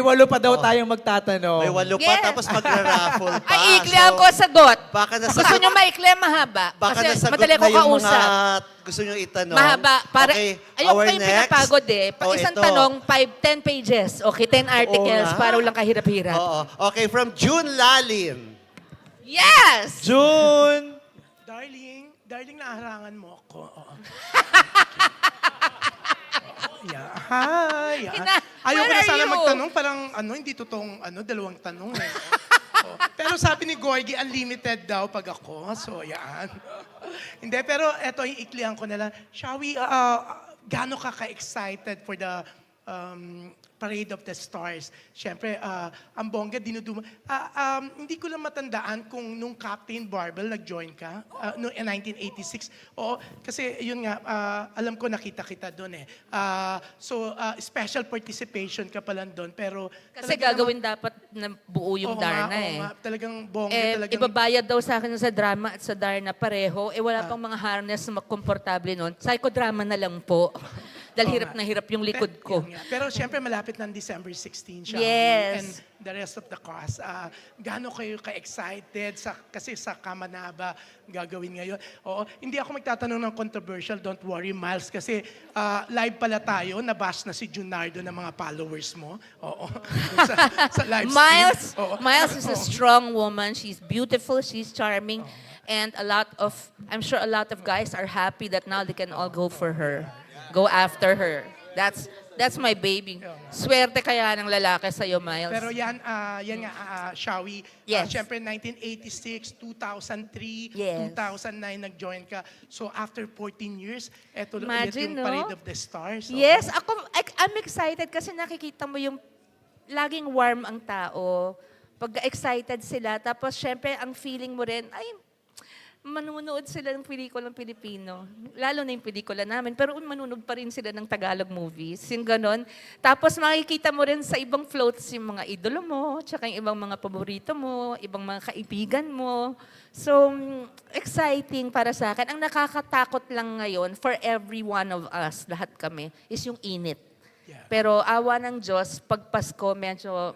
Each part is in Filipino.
walo pa daw tayong magtatanong. May 8 pa, Yes. tapos magra-raffle pa. Ay, ikli ako sagot. Baka Gusto nasagot, nyo maikli, mahaba. baka Kasi nasagot madali na ko yung kausap. mga gusto nyo itanong. Mahaba. Para, Okay, ayoko our kayong next. pinapagod eh. Pag Oh, isang ito. tanong, 10 pages. Okay, 10 articles nga. para walang kahirap-hirap. Oo. Okay, from June Lalin. Yes! June! Darling, naharangan mo ako. Oo. Yeah. Hi. Ayoko Where na are sana you? magtanong. Parang hindi totoong dalawang tanong eh. Oo. Pero sabi ni Gorgie, unlimited daw pag ako. So, yan. Hindi, pero eto, iiklihan ko na lang. Shall we, gaano ka-excited for the Parade of the Stars? Siyempre, ang bongga, dinuduma. Hindi ko lang matandaan kung nung Captain Barbell nag-join ka, noong 1986. Oo, kasi yun nga, alam ko nakita kita doon eh. So, special participation ka pala doon. Pero, Kasi talaga gagawin dapat na buo yung Oo Darna nga, eh. oo nga. Talagang bongga, Eh, talagang... ibabayad daw sa akin sa drama at sa Darna pareho. Eh, wala pang mga harness na komportable nun. Psychodrama na lang po. Dahil Oo hirap nga. na hirap yung likod ko. Yun nga. Pero siyempre malapit ng December 16 siya. Yes. And the rest of the cast. Gaano kayo ka-excited kasi sa Kamanaba gagawin ngayon? Oo, hindi ako magtatanong ng controversial, don't worry Miles, kasi live pala tayo, nabash na si Junardo ng mga followers mo. Oo. sa live stream. Oo. Miles is a strong woman. She's beautiful. She's charming. And I'm sure a lot of guys are happy that now they can all go for her. Go after her. That's my baby. Swerte kaya ng lalaki sa'yo, Miles. Pero yan nga, Shawi, Yes. siyempre 1986, 2003, Yes. 2009 nag-join ka. So after 14 years, eto ulit Imagine, yung no? Parade of the Stars. Oo. Yes, I'm excited kasi nakikita mo yung laging warm ang tao. Pag excited sila, tapos syempre ang feeling mo rin, ay, manunood sila ng pelikulang Pilipino. Lalo na yung pelikula namin. Pero manunood pa rin sila ng Tagalog movies. Yung ganon. Tapos makikita mo rin sa ibang floats yung mga idolo mo, tsaka yung ibang mga paborito mo, ibang mga kaibigan mo. So, exciting para sa akin. Ang nakakatakot lang ngayon for every one of us, lahat kami, is yung init. Yeah. Pero awa ng Diyos, pag Pasko, medyo,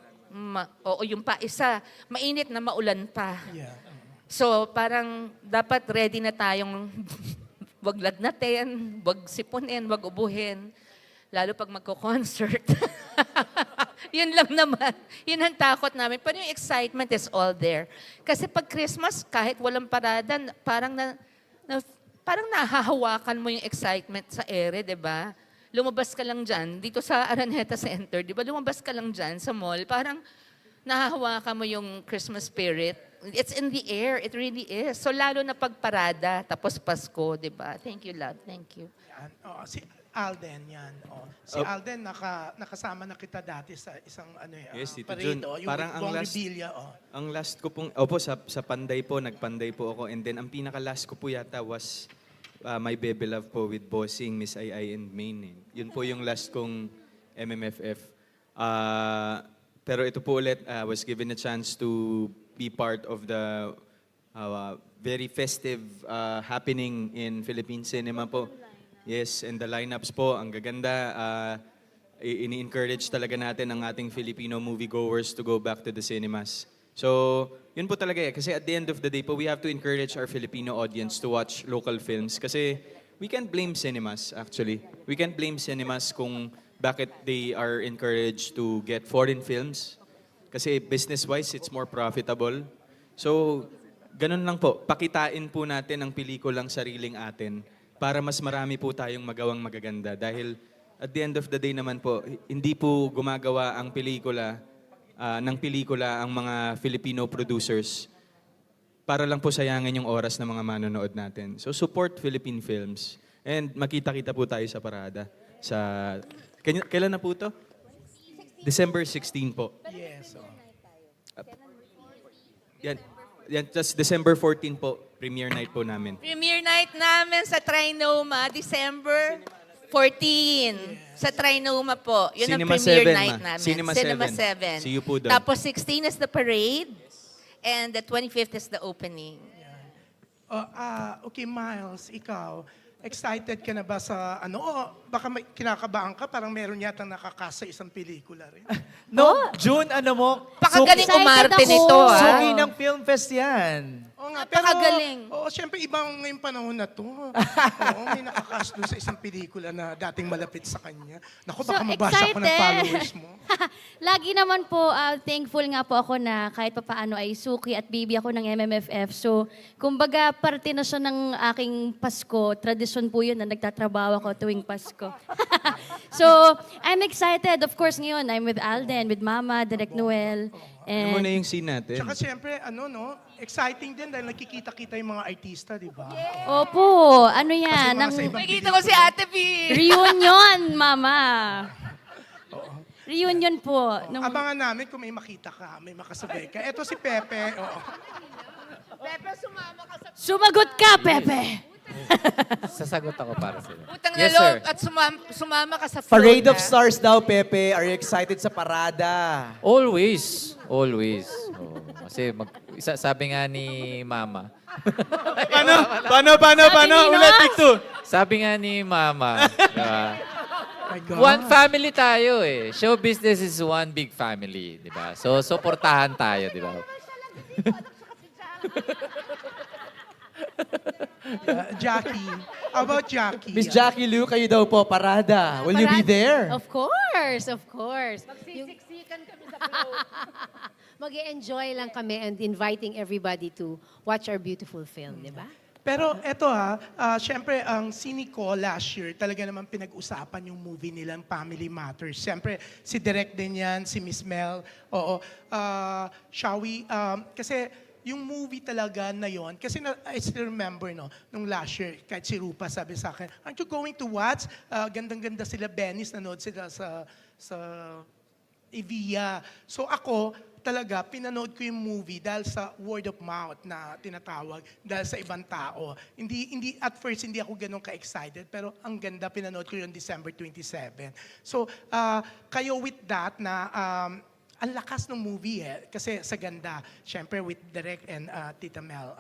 oo, yung pa isa, mainit na maulan pa. Yeah. So, parang dapat ready na tayong wag lagnatin, wag sipunin, wag ubuhin. Lalo pag magko-concert. Yun lang naman. Yun ang takot namin. Pero yung excitement is all there. Kasi pag Christmas, kahit walang parada, parang nahahawakan mo yung excitement sa ere, di ba? Lumabas ka lang dyan, dito sa Araneta Center, di ba? Lumabas ka lang dyan sa mall, parang nahahawakan mo yung Christmas spirit. It's in the air. It really is. So, lalo na pagparada, tapos Pasko, di ba? Thank you, love. Thank you. Yan. Si Alden yan. Si Alden, nakasama na kita dati sa isang Yes, Tito parade. Jun. Yung Parang ang Bong last- Revilla. Ang last ko pong, sa Panday po, nagpanday po ako. And then, ang pinaka-last ko po yata was My Baby Love po with Bossing, Miss Ai and Maine. Yun po yung last kong MMFF. Pero ito po ulit, was given a chance to be part of the very festive happening in Philippine cinema po. Yes, and the lineups po, ang gaganda. Ini-encourage talaga natin ang ating Filipino moviegoers to go back to the cinemas. So, yun po talaga eh. Kasi at the end of the day po, we have to encourage our Filipino audience to watch local films. Kasi we can't blame cinemas, actually. We can't blame cinemas kung bakit they are encouraged to get foreign films. Kasi business-wise, it's more profitable. So, ganun lang po. Pakitain po natin ang pelikulang sariling atin para mas marami po tayong magawang magaganda. Dahil at the end of the day naman po, hindi po gumagawa ang pelikula ng pelikula ang mga Filipino producers para lang po sayangin yung oras ng mga manonood natin. So support Philippine films and makita-kita po tayo sa parada. Kailan na po to? December 16 po. Yes. Yan, just December 14 po, premiere night po namin. Premiere night namin sa Trinoma, December 14. Sa Trinoma po. Yun Cinema ang premiere 7, night ma. namin. Cinema 7. See you po doon. Tapos 16 is the parade. And the 25th is the opening. Okay, Miles, ikaw, excited ka na ba sa ano? O baka may kinakabahan ka, parang meron yata nakakasa isang pelikula rin. No, June, ano mo? Pakagaling Excited umarte ako. nito, ah. Suki ng film fest yan. Oo nga, Napakagaling. Oo, syempre ibang ngayong panahon na to. Oo, may nakakas doon sa isang pelikula na dating malapit sa kanya. Naku, baka mabasa ko ng followers mo. Lagi naman po, thankful nga po ako na kahit papaano ay suki at baby ako ng MMFF. So, kumbaga, parte na siya ng aking Pasko. Tradisyon po yun na nagtatrabaho ako tuwing Pasko. So, I'm excited. Of course, ngayon, I'm with Alden, with Mama, Direk Noel. Ano muna And yung scene natin? Tsaka syempre, ano no, exciting din dahil nakikita-kita yung mga artista, di ba? opo, ano yan? mga Ng sa ibang Nakikita ko si Ate B. reunion, Mama. Reunion po. Nung, Abangan namin kung may makita ka, may makasabay ka. Eto si Pepe, oo. Pepe, sumama ka sa sumagot ka, Pepe. Sasagot ako para sa'yo. putang na Yes, loob sir. at sumama ka sa float. Parade of ah. Stars daw, Pepe. Are you excited sa parada? Always. Always. Oo. Kasi sabi nga ni Mama. Paano? ni Ulit, Nos? take two. Sabi nga ni Mama. My God. One family tayo eh. Show business is one big family, di ba? So, suportahan tayo, di ba? Jackie. How about Jackie? Miss Jackie Liu, kayo daw po, parada. Will you be there? Of course, of course. Magsisiksikan kami sa float. Mag-enjoy lang kami and inviting everybody to watch our beautiful film, di ba? Pero eto syempre ang Sinico last year, talaga naman pinag-usapan yung movie nila, Family Matters. Syempre, si Direk din yan, si Miss Mel, oo. Shall we, kasi yung movie talaga na yon, kasi I still remember, no, nung last year, kahit si Rupa sabi sa akin, aren't you going to watch? Gandang-ganda sila, Benny's, nanood sila sa Evia. So ako, talaga, pinanood ko yung movie dahil sa word of mouth na tinatawag, dahil sa ibang tao. At first, hindi ako ganun ka-excited, pero ang ganda, pinanood ko yung December 27. So, kayo with that na, ang lakas ng movie kasi sa ganda, syempre with Direk and Tita Mel.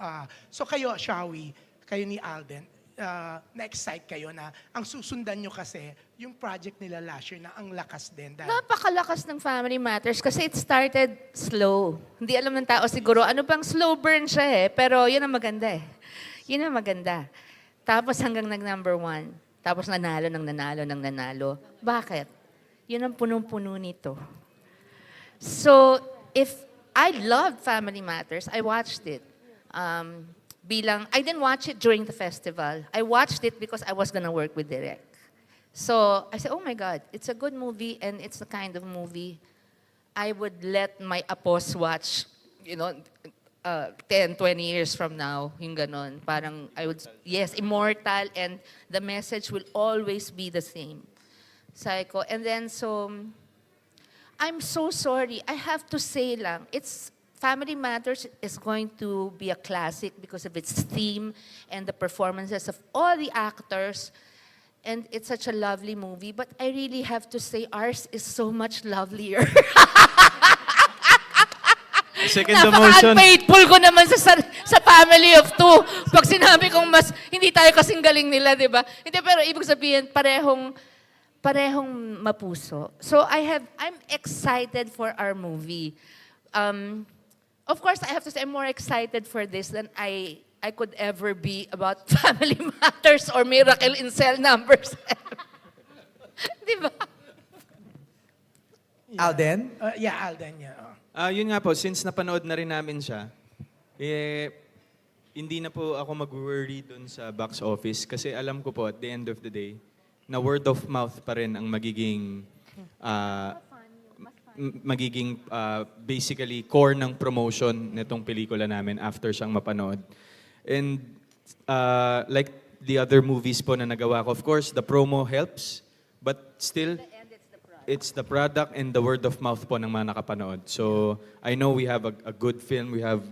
So kayo, Shawi, kayo ni Alden, na-excite kayo na ang susundan nyo kasi yung project nila last year na ang lakas din. Dahil Napakalakas ng Family Matters kasi it started slow. Hindi alam ng tao siguro, ano bang slow burn siya eh. Pero yun ang maganda eh. Yun ang maganda. Tapos hanggang nag-number 1. Tapos nanalo ng nanalo. Bakit? Yun ang punong-puno nito. So, I loved Family Matters, I watched it. I didn't watch it during the festival. I watched it because I was gonna work with Direk. So I said, oh my God, it's a good movie and it's the kind of movie I would let my apos watch, 10, 20 years from now, yung ganon. Parang yes, immortal and the message will always be the same. Psycho. And then I'm so sorry. I have to say lang, Family Matters is going to be a classic because of its theme and the performances of all the actors. And it's such a lovely movie. But I really have to say, ours is so much lovelier. Second the motion. Napaka-unfaithful ko naman sa family of two. Pag sinabi kong hindi tayo kasing galing nila, di ba? Hindi, pero ibig sabihin, parehong mapuso. So I'm excited for our movie. Of course, I have to say I'm more excited for this than I could ever be about Family Matters or Miracle in Cell Number 7. Di ba? Alden? yeah, Alden, yeah. Yun nga po, since napanood na rin namin siya, hindi na po ako mag-worry dun sa box office kasi alam ko po at the end of the day, na word of mouth pa rin ang magiging basically core ng promotion nitong pelikula namin after siyang mapanood. And like the other movies po na nagawa ko, of course, the promo helps, but still, it's the product and the word of mouth po ng mga nakapanood. So I know we have a good film. We have,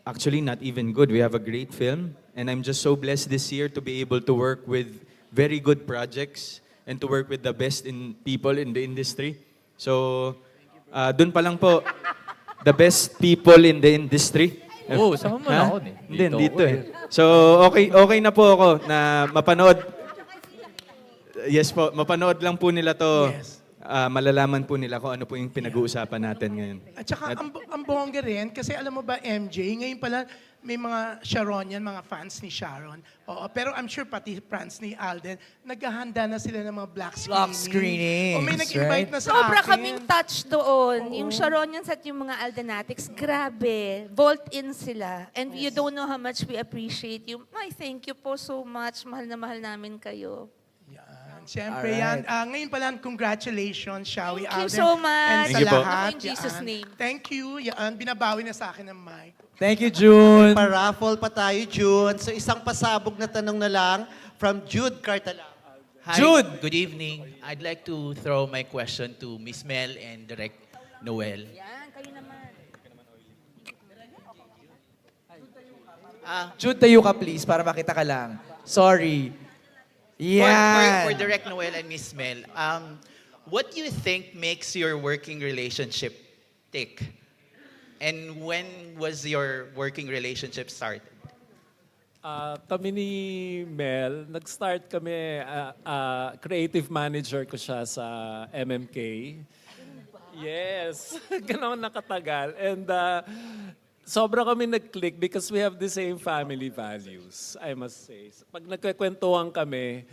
actually not even good, we have a great film. And I'm just so blessed this year to be able to work with very good projects and to work with the best people in the industry. So, dun pa lang po, the best people in the industry. Oo, sama mo na ako eh. Hindi, dito ako eh. So, okay na po ako na mapanood. Yes po, mapanood lang po nila to. Yes. Malalaman po nila kung ano po yung pinag-uusapan natin ngayon. At saka ang bongga rin, kasi alam mo ba, MJ, ngayon pala may mga Sharonian, mga fans ni Sharon. Oo, pero I'm sure pati fans ni Alden, naghahanda na sila ng mga black screening. Black screenings, O may nag-invite right? na sa Sobra akin. kaming touch doon. Yung Sharonians at yung mga Aldenatics, grabe. Vault-in sila. And you don't know how much we appreciate you. Ay, thank you po so much. Mahal na mahal namin kayo. Yan. Siyempre Alright. yan. Ngayon pala, congratulations, Shawi Thank you Alden. so much. And sa Thank you po. lahat. Ako in Jesus' yan. name. Thank you. Yan. Binabawi na sa akin ng mic. Thank you, June. Pa-raffle pa tayo, June. So isang pasabog na tanong na lang from Jude Cartalang. Hi, Jude! good evening. I'd like to throw my question to Miss Mel and Direk Noel. Yan, kayo naman. Jude, tayo ka please para makita ka lang. Sorry. Yan. For Direk Noel and Miss Mel, what do you think makes your working relationship tick? And when was your working relationship started? Kami ni Mel, nag-start kami, creative manager ko siya sa MMK. Yes, ganoon nakatagal. And sobra kami nag-click because we have the same family values, I must say. Pag nagkakwentuhan kami,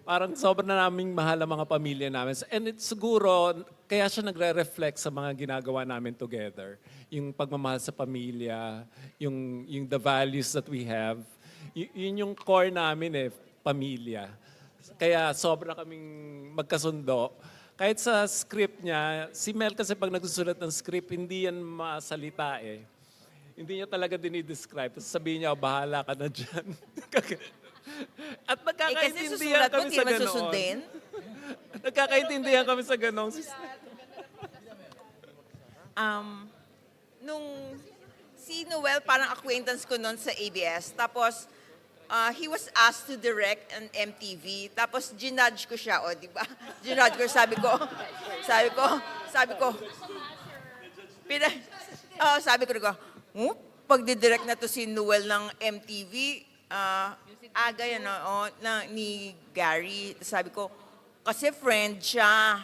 parang sobrang na naming mahal ang mga pamilya namin. And it's siguro, kaya siya nagre-reflect sa mga ginagawa namin together. Yung pagmamahal sa pamilya, yung the values that we have. Yun yung core namin pamilya. Kaya sobra kaming magkasundo. Kahit sa script niya, si Mel kasi pag nagsusulat ng script, hindi yan masalita Hindi niya talaga dinidescribe. Tapos sabihin niya, bahala ka na dyan. At nagkakaintindihan kami sa ganoon. Nagkakaintindihan kami sa ganoon. Nung si Noel, parang acquaintance ko noon sa ABS. Tapos, he was asked to direct an MTV. Tapos, ginudge ko siya, di ba? Ginudge ko, sabi ko, sabi ko, pagdidirect na to si Noel ng MTV, agay, ni Gary. Sabi ko, kasi friend siya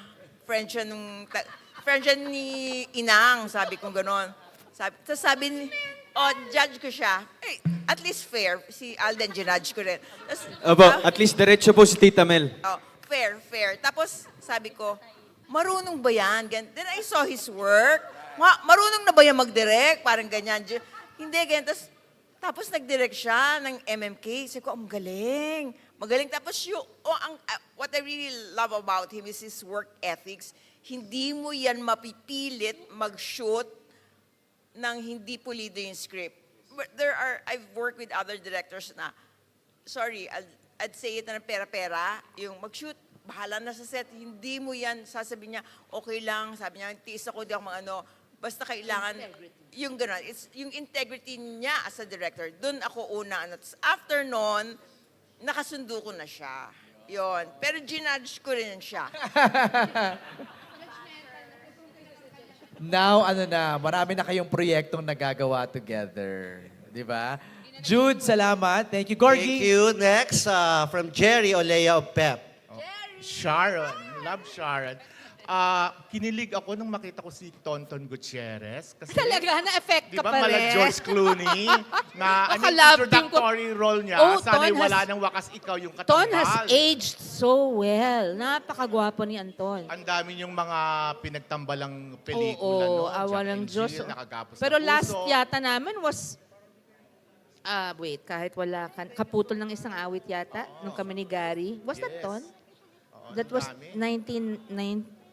ni Inang, sabi ko gano'n. Sabi ni, judge ko siya. At least fair. Si Alden, ginudge ko rin. Opo, at least diretso po si Tita Mel. Fair. Tapos sabi ko, marunong ba yan? Then I saw his work. Marunong na ba yan mag-direct? Parang ganyan. Hindi, ganyan. Tapos nag-direct siya ng MMK. Sabi ko, magaling. Magaling. Tapos what I really love about him is his work ethics. Hindi mo yan mapipilit mag-shoot nang hindi pulido yung script. But I've worked with other directors na, sorry, I'd say it na pera-pera, yung mag-shoot, bahala na sa set, hindi mo yan, sasabihin niya, okay lang, sabi niya, tiis ako, di ako basta kailangan, yung gano'n, yung integrity niya as a director, dun ako una, after nun, nakasundo ko na siya. Yon. Pero ginudge ko rin siya. Now, marami na kayong proyektong nagagawa together. Di ba? Jude, salamat. Thank you. Gorgie. Thank you. Next, from Jerry Olea of PEP. Sharon. Love Sharon. Kinilig ako nung makita ko si Tonton Gutierrez. Kasi, Talaga, na-effect di ka ba, pa mala rin. George Clooney na Nakalove introductory role niya. Oh, Sana'y Ton wala has- nang wakas ikaw yung Ton katambal. has aged so well. Napakagwapo ni Anton. Ang dami yung mga pinagtambalang pelikula Oo, noon. awa Jack ng and Diyos. Jill, Nakagapos Pero sa last Puso. yata namin was, kahit wala, kaputol ng isang awit yata, nung kami ni Gary. Was that Yes. Ton? Oo, That ang was dami. 1991?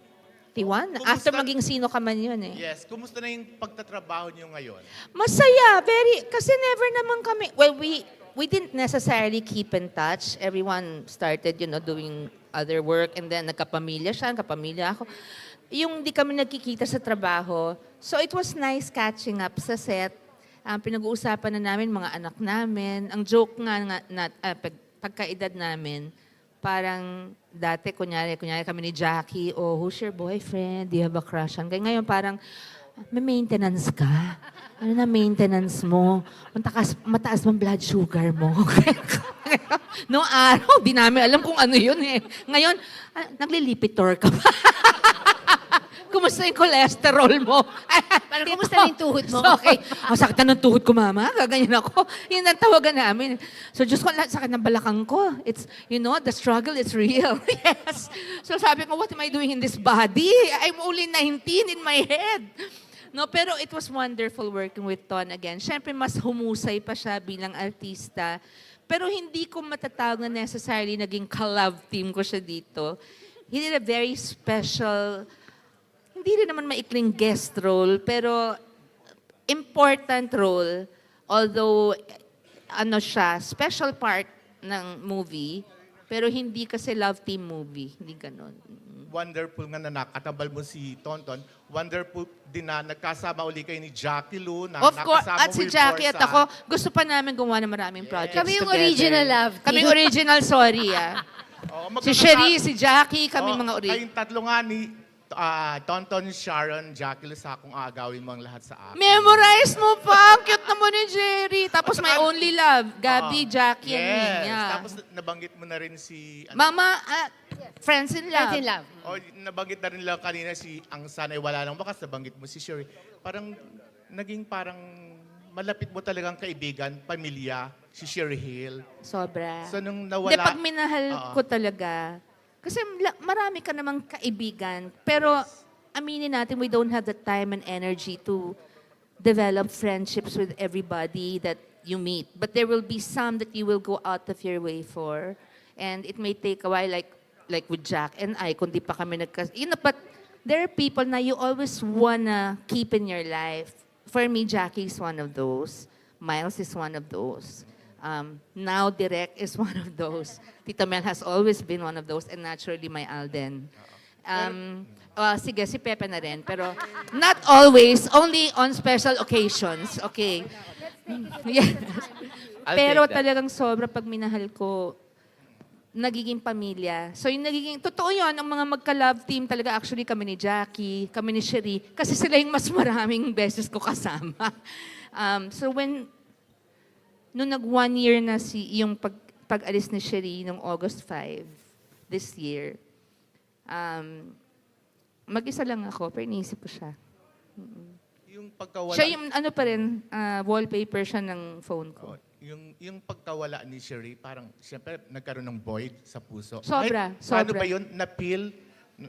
Kumusta- After maging sino ka man yun eh. Yes. Kumusta na yung pagtatrabaho niyo ngayon? Masaya, kasi never naman kami, we didn't necessarily keep in touch. Everyone started, doing other work and then nagkapamilya siya, nagkapamilya ako. Yung di kami nagkikita sa trabaho, so it was nice catching up sa set. Pinag-uusapan na namin mga anak namin. Ang joke nga, pagkaedad namin, parang dati, kunyari kami ni Jackie, who's your boyfriend? Do you have a crush? Hanggang ngayon parang, may maintenance ka. ano na maintenance mo? Mataas bang blood sugar mo? Noong araw, di namin alam kung ano yun eh. Ngayon, naglilipitor ka pa. Kumusta yung cholesterol mo? Parang kumusta na yung tuhod mo? So, okay. Sakit na ng tuhod ko, mama. Gaganyan ako. Yun ang tawagan namin. So, Diyos ko, sakit ng balakang ko. It's, the struggle is real. Yes. So, sabi ko, what am I doing in this body? I'm only 19 in my head. No, pero it was wonderful working with Ton again. Siyempre, mas humusay pa siya bilang artista. Pero hindi ko matatawag na necessarily naging ka-love team ko siya dito. He did a very special, hindi rin naman maikling guest role, pero important role. Although, special part ng movie, pero hindi kasi love team movie. Hindi ganon. Wonderful nga na nakatabal mo si Tonton. Wonderful din na nagkasama uli kayo ni Jackie Lu. Na Of course, nakasama at si Will Jackie at Forza. ako, gusto pa namin gumawa ng maraming projects Kami yung together. original love team. Kami original, sorry Oo, Si Cherie, si Jackie, kami Oo, mga original. Kayong tatlo nga ni Tonton, Sharon, Jackie Lu, sa akong agawin mo ang lahat sa akin. Memorize mo pa! Ang cute naman ni Jerry. Tapos my only love, Gabby, Oo. Jackie, and me. Yes. Yeah. Tapos nabanggit mo na rin si... Mama, friends in love. Friends in love. O, nabanggit na rin lang kanina si Ang Sana'y Wala Nang Bakas, nabanggit mo si Sherry. Naging parang malapit mo talagang kaibigan, pamilya, si Sherry Hill. Sobra. So nung Hindi, nawala... pag minahal ko talaga, kasi marami ka namang kaibigan, pero aminin natin, we don't have the time and energy to develop friendships with everybody that you meet. But there will be some that you will go out of your way for. And it may take a while, like with Jack and I, kung di pa kami but there are people na you always wanna keep in your life. For me, Jackie is one of those. Miles is one of those. Now, Direk is one of those. Tita Mel has always been one of those. And naturally, my Alden. Sige, si Pepe na rin. Pero not always, only on special occasions. Okay. Yeah. I'll Pero take that. talagang sobra pag minahal ko, nagiging pamilya. So yung totoo yun, ang mga magka-love team talaga, actually kami ni Jackie, kami ni Cherie, kasi sila yung mas maraming beses ko kasama. So nung nag 1 year na yung pag-alis ni Cherie nung August 5 this year, mag-isa lang ako, pero iniisip ko siya. Yung pagkawala... Siya yung pa rin, wallpaper siya ng phone ko. Yung pagkawala ni Sherry, parang siyempre nagkaroon ng void sa puso. Sobra, Paano sobra. ba yun?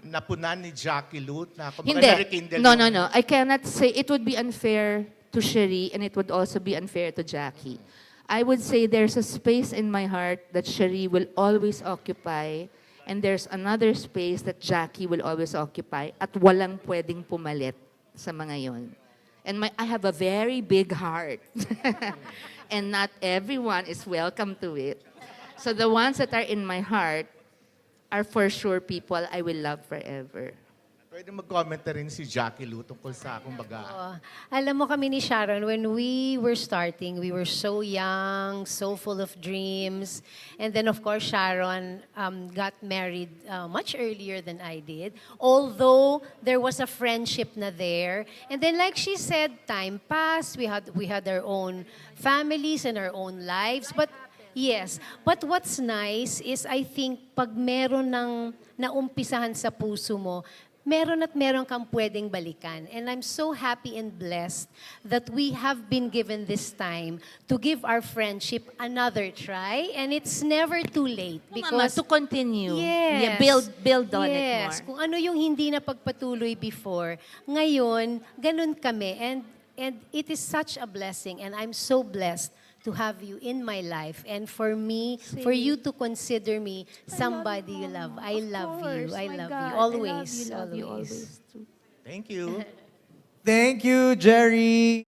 Napunan ni Jackie Lu? Na, Hindi. na-rekindle No. yung- I cannot say, it would be unfair to Cherie and it would also be unfair to Jackie. I would say there's a space in my heart that Cherie will always occupy and there's another space that Jackie will always occupy at walang pwedeng pumalit sa mga yon. And I have a very big heart. And not everyone is welcome to it. So the ones that are in my heart are for sure people I will love forever. Pwede mag-comment na rin si Jackie Lu tungkol sa, kumbaga, Alam mo kami ni Sharon, when we were starting, we were so young, so full of dreams. And then of course, Sharon got married much earlier than I did. Although there was a friendship na there. And then like she said, time passed. We had our own families and our own lives. But yes, but what's nice is I think pag meron ng naumpisahan sa puso mo, meron kang pwedeng balikan. And I'm so happy and blessed that we have been given this time to give our friendship another try. And it's never too late. Mama, to continue. Yes. Yeah, build on it more. Yes. Kung ano yung hindi na pagpatuloy before, ngayon, ganun kami. And it is such a blessing. And I'm so blessed to have you in my life. And for me, for you to consider me somebody you love. I love you. I love you. Always. Love you always. thank you. Thank you, Jerry.